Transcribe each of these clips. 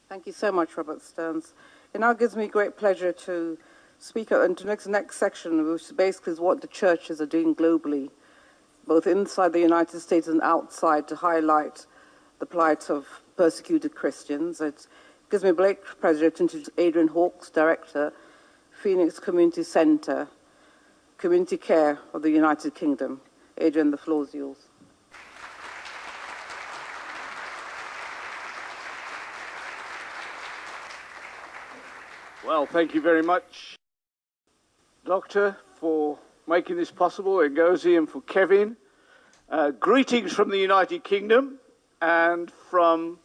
Thank you so much, Robert Stearns. It now gives me great pleasure to speak into the next section, which basically is what the churches are doing globally, both inside the United States and outside, to highlight the plight of persecuted Christians. It gives me great pleasure to introduce Adrian Hawkes, Director, Phoenix Community Centre, Community Care of the United Kingdom. Adrian, the floor is yours. Well, thank you very much, Doctor, for making this possible, Ngozi, and for Kevin. Greetings from the United Kingdom and from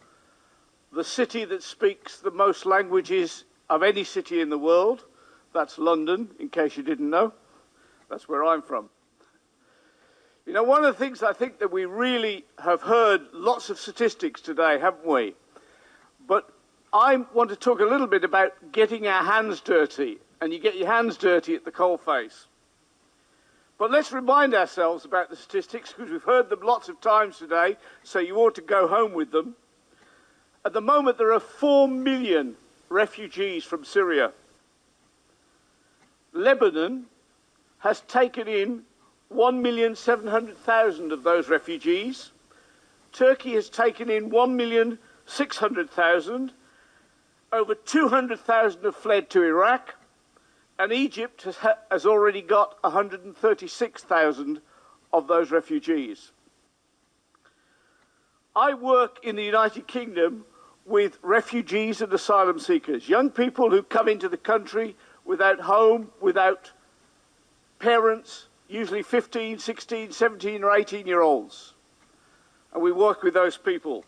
the city that speaks the most languages of any city in the world. That's London, in case you didn't know. That's where I'm from. You know, one of the things I think that we really have heard lots of statistics today, haven't we? But I want to talk a little bit about getting our hands dirty, and you get your hands dirty at the coalface. But let's remind ourselves about the statistics, because we've heard them lots of times today, so you ought to go home with them. At the moment, there are 4 million refugees from Syria. Lebanon has taken in 1,700,000 of those refugees. Turkey has taken in 1,600,000. Over 200,000 have fled to Iraq, and Egypt has already got 136,000 of those refugees. I work in the United Kingdom with refugees and asylum seekers, young people who come into the country without home, without parents, usually 15, 16, 17 or 18-year-olds. And we work with those people.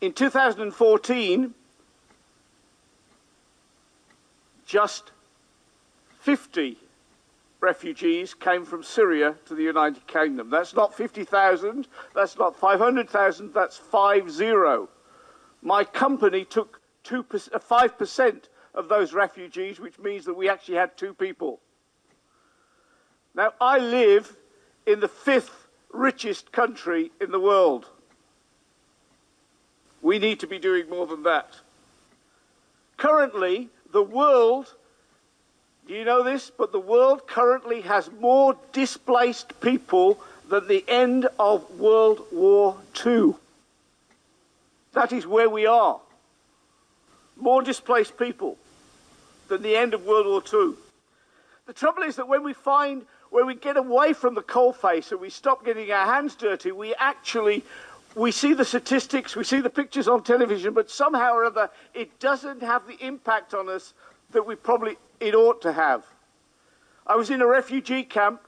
In 2014, just 50 refugees came from Syria to the United Kingdom. That's not 50,000, that's not 500,000, that's 50. My company took 5% of those refugees, which means that we actually had 2 people. Now, I live in the 5th richest country in the world. We need to be doing more than that. Currently, the world, do you know this? But the world currently has more displaced people than the end of World War II. That is where we are. More displaced people than the end of World War II. The trouble is that when we get away from the coalface and we stop getting our hands dirty, we see the statistics, we see the pictures on television, but somehow or other it doesn't have the impact on us that it ought to have. I was in a refugee camp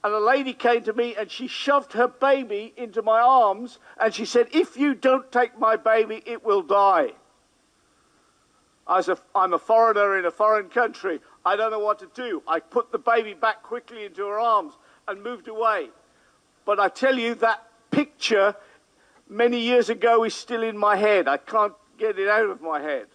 and a lady came to me and she shoved her baby into my arms and she said, "If you don't take my baby, it will die." I'm a foreigner in a foreign country. I don't know what to do. I put the baby back quickly into her arms and moved away. But I tell you, that picture many years ago is still in my head. I can't get it out of my head.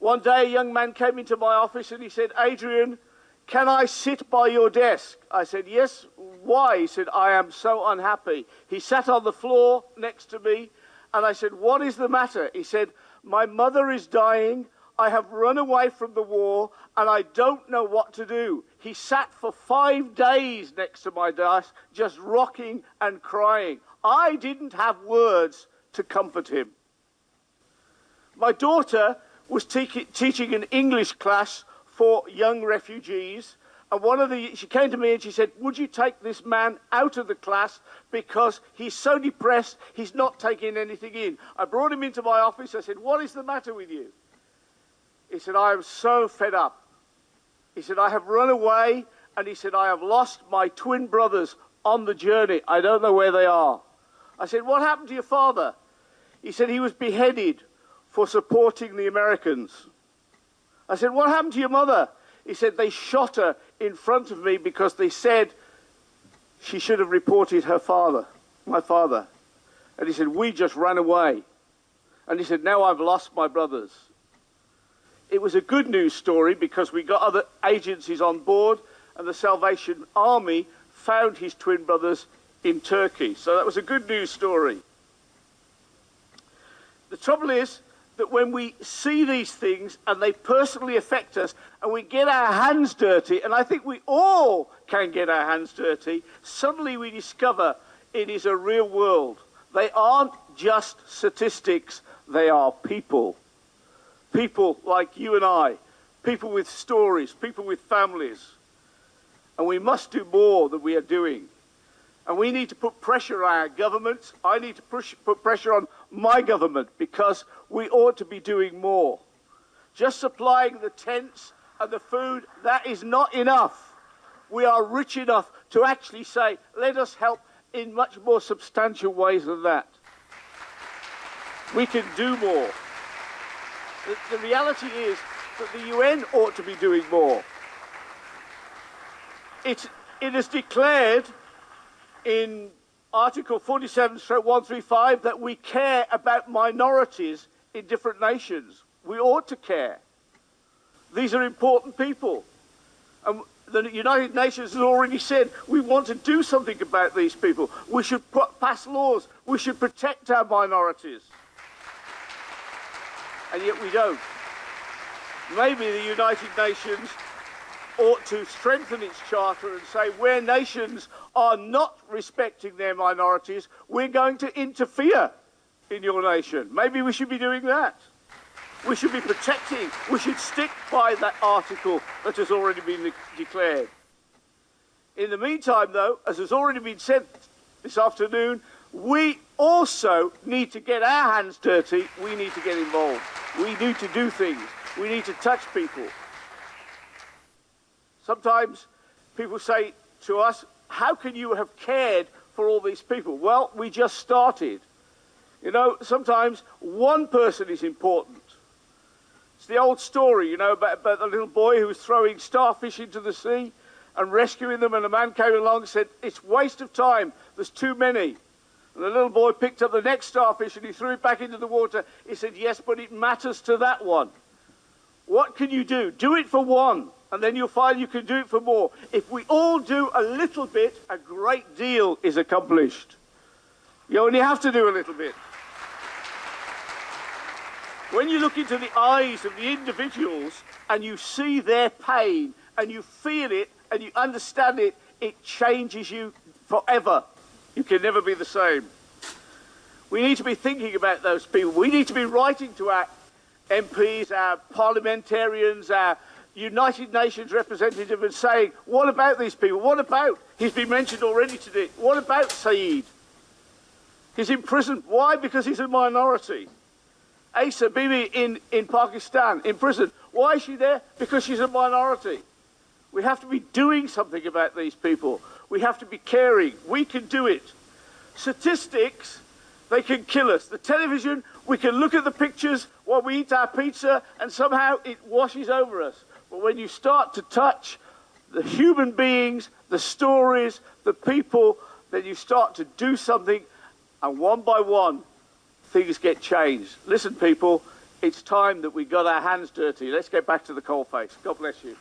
One day a young man came into my office and he said, "Adrian, can I sit by your desk?" I said, "Yes." "Why?" He said, "I am so unhappy." He sat on the floor next to me and I said, "What is the matter?" He said, "My mother is dying. I have run away from the war and I don't know what to do." He sat for 5 days next to my desk, just rocking and crying. I didn't have words to comfort him. My daughter was teaching an English class for young refugees, and she came to me and she said, "Would you take this man out of the class because he's so depressed, he's not taking anything in." I brought him into my office. I said, "What is the matter with you?" He said, "I am so fed up." He said, "I have run away," and he said, "I have lost my twin brothers on the journey. I don't know where they are." I said, "What happened to your father?" He said, "He was beheaded for supporting the Americans." I said, "What happened to your mother?" He said, "They shot her in front of me because they said she should have reported my father." And he said, "We just ran away." And he said, "Now I've lost my brothers." It was a good news story because we got other agencies on board and the Salvation Army found his twin brothers in Turkey. So that was a good news story. The trouble is that when we see these things and they personally affect us and we get our hands dirty, and I think we all can get our hands dirty, suddenly we discover it is a real world. They aren't just statistics, they are people. People like you and I, people with stories, people with families. And we must do more than we are doing. And we need to put pressure on our governments. I need to put pressure on my government because we ought to be doing more. Just supplying the tents and the food, that is not enough. We are rich enough to actually say, let us help in much more substantial ways than that. We can do more. The reality is that the UN ought to be doing more. It is declared in Article 47/135 that we care about minorities in different nations. We ought to care. These are important people. And the United Nations has already said we want to do something about these people. We should pass laws. We should protect our minorities. And yet we don't. Maybe the United Nations ought to strengthen its charter and say where nations are not respecting their minorities, we're going to interfere in your nation. Maybe we should be doing that. We should be protecting, we should stick by that article that has already been declared. In the meantime, though, as has already been said this afternoon, we also need to get our hands dirty. We need to get involved. We need to do things. We need to touch people. Sometimes people say to us, how can you have cared for all these people? Well, we just started. You know, sometimes one person is important. It's the old story, you know, about the little boy who was throwing starfish into the sea and rescuing them, and a man came along and said, it's waste of time, there's too many. And the little boy picked up the next starfish and he threw it back into the water. He said, yes, but it matters to that one. What can you do? Do it for one, and then you'll find you can do it for more. If we all do a little bit, a great deal is accomplished. You only have to do a little bit. When you look into the eyes of the individuals and you see their pain and you feel it and you understand it, it changes you forever. You can never be the same. We need to be thinking about those people. We need to be writing to our MPs, our parliamentarians, our United Nations representative and saying, what about these people? What about, he's been mentioned already today, what about Saeed? He's in prison. Why? Because he's a minority. Asa Bibi in Pakistan, in prison. Why is she there? Because she's a minority. We have to be doing something about these people. We have to be caring. We can do it. Statistics, they can kill us. The television, we can look at the pictures while we eat our pizza and somehow it washes over us. But when you start to touch the human beings, the stories, the people, then you start to do something, and one by one, things get changed. Listen, people, it's time that we got our hands dirty. Let's get back to the coalface. God bless you.